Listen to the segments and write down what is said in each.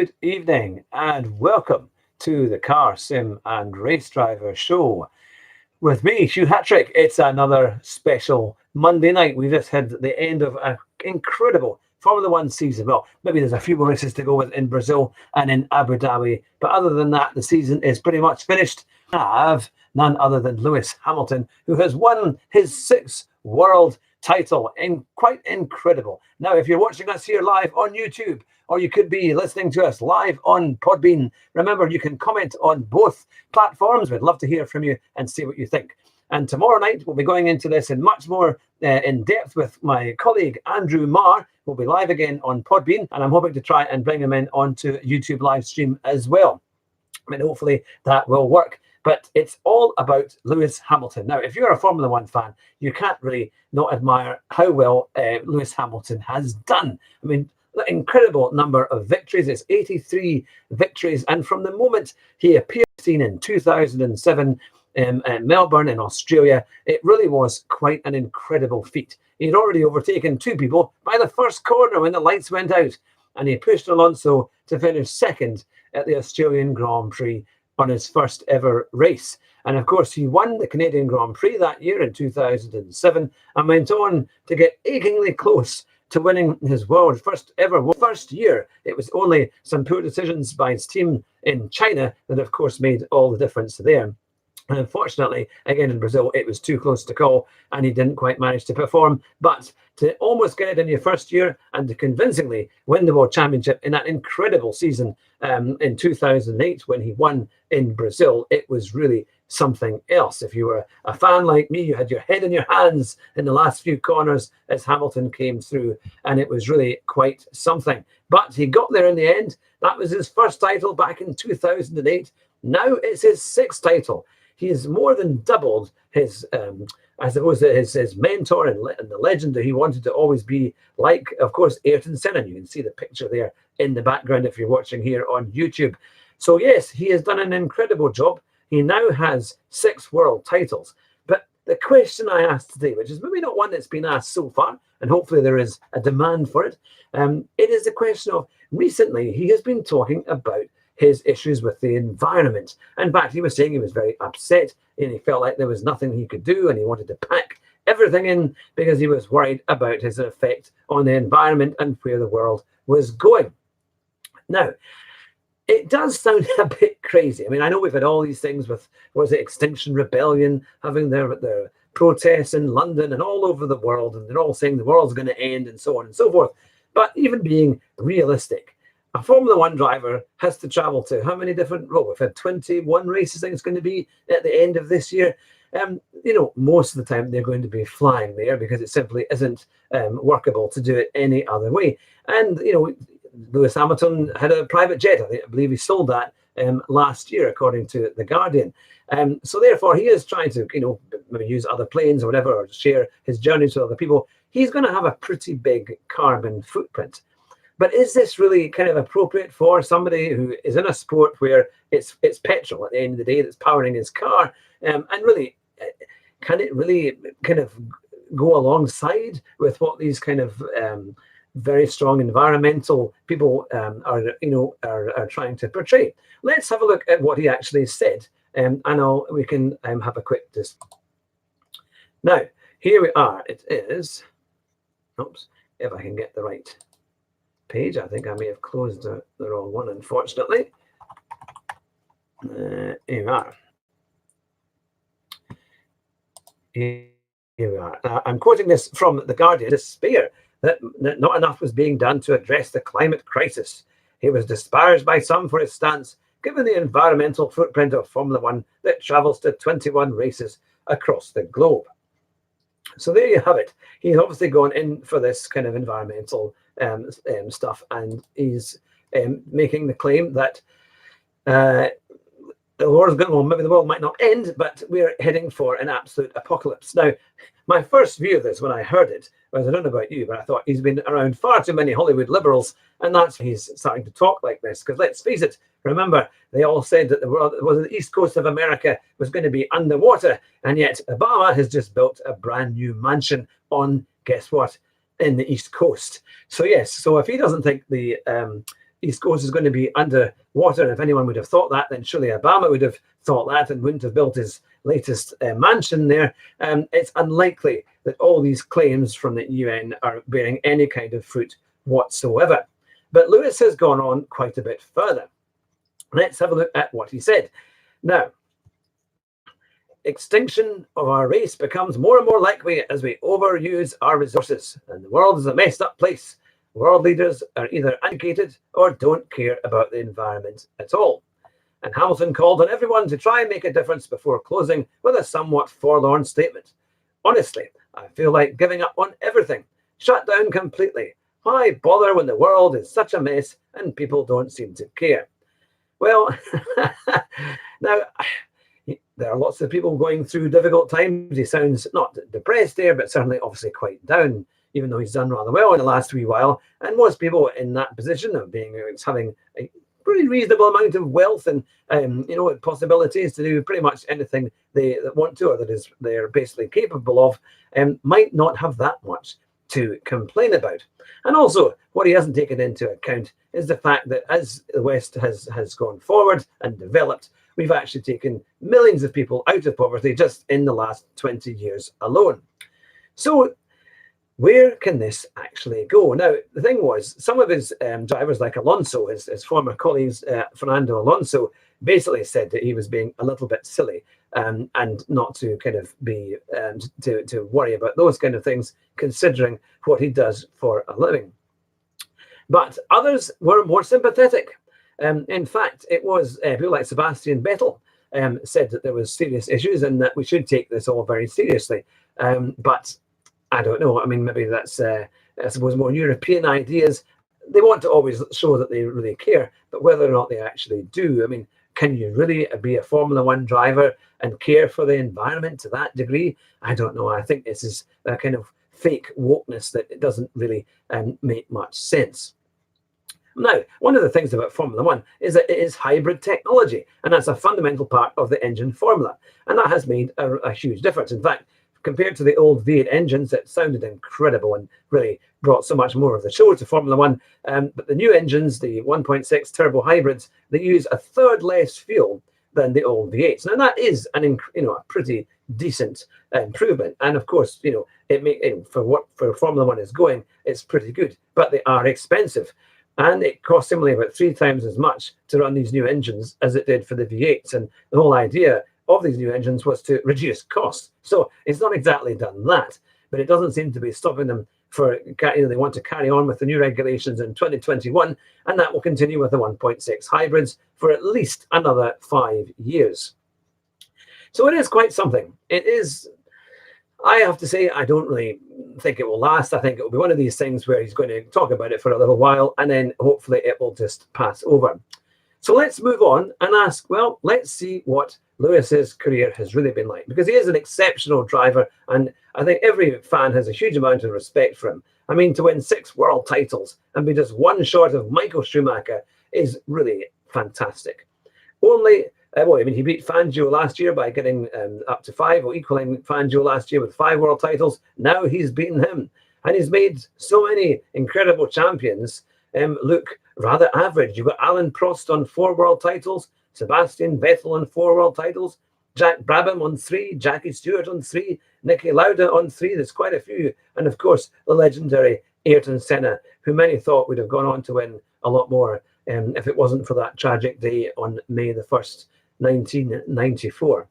Good evening and welcome to the Car Sim and Race Driver Show. With me, Hugh Hattrick. It's another special Monday night. We just had the end of an incredible Formula One season. Well, maybe there's a few more races to go with in Brazil and in Abu Dhabi. But other than that, the season is pretty much finished. I have none other than Lewis Hamilton, who has won his sixth world title. Quite incredible. Now, if you're watching us here live on YouTube, or you could be listening to us live on Podbean, remember you can comment on both platforms. We'd love to hear from you and see what you think. And tomorrow night, we'll be going into this in much more in depth with my colleague Andrew Marr. We'll be live again on Podbean, and I'm hoping to try and bring him in onto YouTube live stream as well. I mean, hopefully that will work. But it's all about Lewis Hamilton. Now, if you're a Formula One fan, you can't really not admire how well Lewis Hamilton has done. I mean, incredible number of victories. It's 83 victories. And from the moment he appeared in 2007 in Melbourne in Australia, it really was quite an incredible feat. He'd already overtaken two people by the first corner when the lights went out, and he pushed Alonso to finish second at the Australian Grand Prix on his first ever race. And of course, he won the Canadian Grand Prix that year in 2007 and went on to get achingly close to winning his first year. It was only some poor decisions by his team in China that, of course, made all the difference there. And unfortunately, again in Brazil, it was too close to call, and he didn't quite manage to perform. But to almost get it in your first year and to convincingly win the World Championship in that incredible season in 2008 when he won in Brazil, it was really something else. If you were a fan like me, you had your head in your hands in the last few corners as Hamilton came through, and it was really quite something. But he got there in the end. That was his first title back in 2008. Now it's his sixth title. He has more than doubled his, I suppose, his mentor and the legend that he wanted to always be like, of course, Ayrton Senna. You can see the picture there in the background if you're watching here on YouTube. So yes, he has done an incredible job. He now has 6 world titles. But the question I asked today, which is maybe not one that's been asked so far, and hopefully there is a demand for it, it is the question of, recently he has been talking about his issues with the environment. In fact, he was saying he was very upset and he felt like there was nothing he could do, and he wanted to pack everything in because he was worried about his effect on the environment and where the world was going. Now, it does sound a bit crazy. I mean, I know we've had all these things with, was it Extinction Rebellion, having their protests in London and all over the world, and they're all saying the world's going to end and so on and so forth. But even being realistic, a Formula One driver has to travel to how many different, well, we've had 21 races, I think it's going to be at the end of this year. Most of the time they're going to be flying there because it simply isn't workable to do it any other way. And, Lewis Hamilton had a private jet. I believe he sold that last year, according to The Guardian. So therefore, he is trying to, maybe use other planes or whatever, or share his journeys with other people. He's going to have a pretty big carbon footprint. But is this really kind of appropriate for somebody who is in a sport where it's petrol at the end of the day that's powering his car? And really, can it really kind of go alongside with what these kind of very strong environmental people are trying to portray? Let's have a look at what he actually said, and we can have a quick Now, here we are. It is, oops, if I can get the right page. I think I may have closed the wrong one, unfortunately. Here we are. Here we are. I'm quoting this from The Guardian. Despair that not enough was being done to address the climate crisis. He was disparaged by some for his stance, given the environmental footprint of Formula One that travels to 21 races across the globe. So there you have it. He's obviously gone in for this kind of environmental stuff, and he's making the claim that the world's going, well, maybe the world might not end, but we're heading for an absolute apocalypse. Now, my first view of this when I heard it was, I don't know about you, but I thought he's been around far too many Hollywood liberals, and that's why he's starting to talk like this. Because let's face it, remember, they all said that the world, was the east coast of America was going to be underwater, and yet Obama has just built a brand new mansion on, guess what, in the east coast. So yes, so if he doesn't think the East Coast is going to be underwater. And if anyone would have thought that, then surely Obama would have thought that and wouldn't have built his latest mansion there. It's unlikely that all these claims from the UN are bearing any kind of fruit whatsoever. But Lewis has gone on quite a bit further. Let's have a look at what he said. Now, extinction of our race becomes more and more likely as we overuse our resources, and the world is a messed up place. World leaders are either uneducated or don't care about the environment at all. And Hamilton called on everyone to try and make a difference before closing with a somewhat forlorn statement. Honestly, I feel like giving up on everything. Shut down completely. Why bother when the world is such a mess and people don't seem to care? Well, now, there are lots of people going through difficult times. He sounds not depressed there, but certainly obviously quite down, even though he's done rather well in the last wee while. And most people in that position of having a pretty reasonable amount of wealth and possibilities to do pretty much anything they want to, or that they're basically capable of, might not have that much to complain about. And also, what he hasn't taken into account is the fact that as the West has gone forward and developed, we've actually taken millions of people out of poverty just in the last 20 years alone. So where can this actually go? Now, the thing was, some of his drivers, like Alonso, his former colleagues, Fernando Alonso, basically said that he was being a little bit silly and not to kind of be to worry about those kind of things, considering what he does for a living. But others were more sympathetic. In fact, it was people like Sebastian Vettel said that there was serious issues and that we should take this all very seriously. But I don't know. I mean, maybe that's, I suppose, more European ideas. They want to always show that they really care, but whether or not they actually do, I mean, can you really be a Formula One driver and care for the environment to that degree? I don't know. I think this is a kind of fake wokeness that it doesn't really make much sense. Now, one of the things about Formula One is that it is hybrid technology, and that's a fundamental part of the engine formula, and that has made a huge difference. In fact, compared to the old V8 engines that sounded incredible and really brought so much more of the show to Formula One, but the new engines, the 1.6 turbo hybrids, they use a third less fuel than the old V8s. Now that is a pretty decent improvement, and of course, for Formula One is going, it's pretty good, but they are expensive. And it cost similarly about 3 times as much to run these new engines as it did for the V8s. And the whole idea of these new engines was to reduce costs. So it's not exactly done that, but it doesn't seem to be stopping them they want to carry on with the new regulations in 2021, and that will continue with the 1.6 hybrids for at least another 5 years. So it is quite something. It is, I have to say, I don't really think it will last. I think it will be one of these things where he's going to talk about it for a little while and then hopefully it will just pass over. So let's move on and ask, well, let's see what Lewis's career has really been like, because he is an exceptional driver and I think every fan has a huge amount of respect for him. I mean, to win 6 world titles and be just one short of Michael Schumacher is really fantastic. He beat Fangio last year by getting up to 5, or equaling Fangio last year with 5 world titles. Now he's beaten him. And he's made so many incredible champions look rather average. You've got Alan Prost on 4 world titles, Sebastian Vettel on 4 world titles, Jack Brabham on 3, Jackie Stewart on 3, Niki Lauda on 3. There's quite a few. And of course, the legendary Ayrton Senna, who many thought would have gone on to win a lot more if it wasn't for that tragic day on May the 1st, 1994.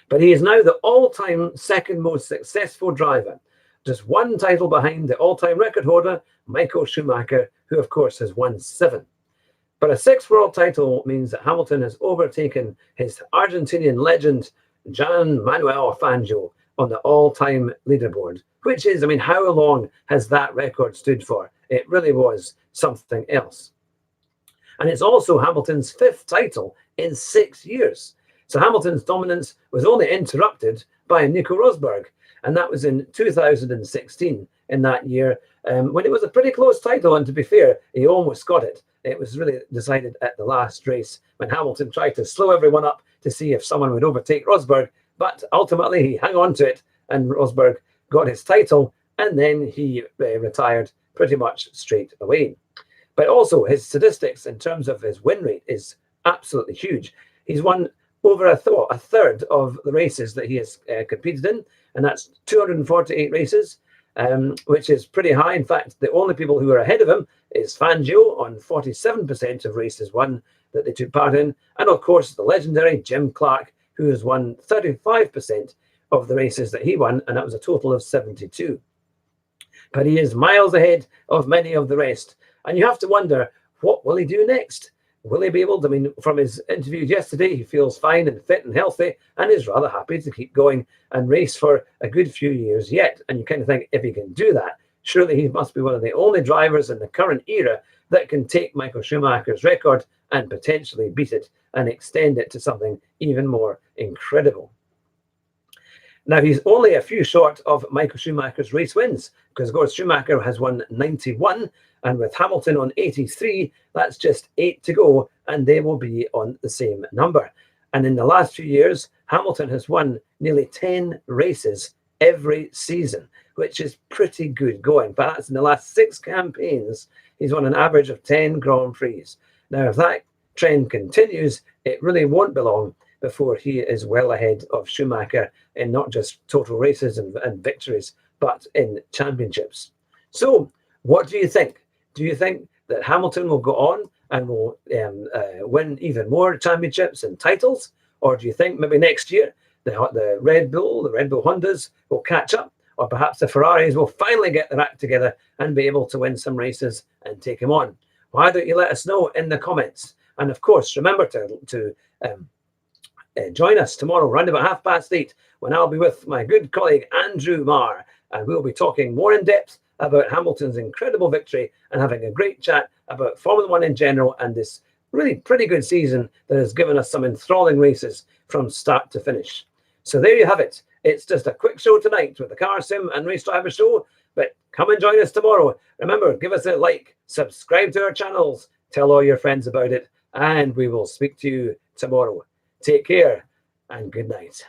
But he is now the all-time second most successful driver, just 1 title behind the all-time record holder, Michael Schumacher, who of course has won 7. But a 6th world title means that Hamilton has overtaken his Argentinian legend, Juan Manuel Fangio, on the all-time leaderboard, which is, I mean, how long has that record stood for? It really was something else. And it's also Hamilton's 5th title in 6 years. So Hamilton's dominance was only interrupted by Nico Rosberg, and that was in 2016, in that year, when it was a pretty close title, and to be fair, he almost got it. It was really decided at the last race when Hamilton tried to slow everyone up to see if someone would overtake Rosberg, but ultimately he hung on to it, and Rosberg got his title, and then he retired pretty much straight away. But also his statistics in terms of his win rate is absolutely huge. He's won over a third of the races that he has competed in, and that's 248 races, which is pretty high. In fact, the only people who are ahead of him is Fangio on 47% of races won that they took part in, and of course the legendary Jim Clark, who has won 35% of the races that he won, and that was a total of 72. But he is miles ahead of many of the rest, and you have to wonder, what will he do next? Will he be able to, I mean, from his interview yesterday, he feels fine and fit and healthy and is rather happy to keep going and race for a good few years yet. And you kind of think, if he can do that, surely he must be one of the only drivers in the current era that can take Michael Schumacher's record and potentially beat it and extend it to something even more incredible. Now, he's only a few short of Michael Schumacher's race wins, because, of course, Schumacher has won 91, and with Hamilton on 83, that's just 8 to go, and they will be on the same number. And in the last few years, Hamilton has won nearly 10 races every season, which is pretty good going. But that's in the last 6 campaigns, he's won an average of 10 Grand Prix. Now, if that trend continues, it really won't be long before he is well ahead of Schumacher in not just total races and victories, but in championships. So what do you think? Do you think that Hamilton will go on and will win even more championships and titles? Or do you think maybe next year the Red Bull Hondas will catch up? Or perhaps the Ferraris will finally get their act together and be able to win some races and take him on? Why don't you let us know in the comments? And of course, remember to join us tomorrow around about 8:30 when I'll be with my good colleague Andrew Marr, and we'll be talking more in depth about Hamilton's incredible victory and having a great chat about Formula One in general and this really pretty good season that has given us some enthralling races from start to finish. So there you have it. It's just a quick show tonight with the Car Sim and Race Driver Show, but come and join us tomorrow. Remember, give us a like, subscribe to our channels, tell all your friends about it, and we will speak to you tomorrow. Take care and good night.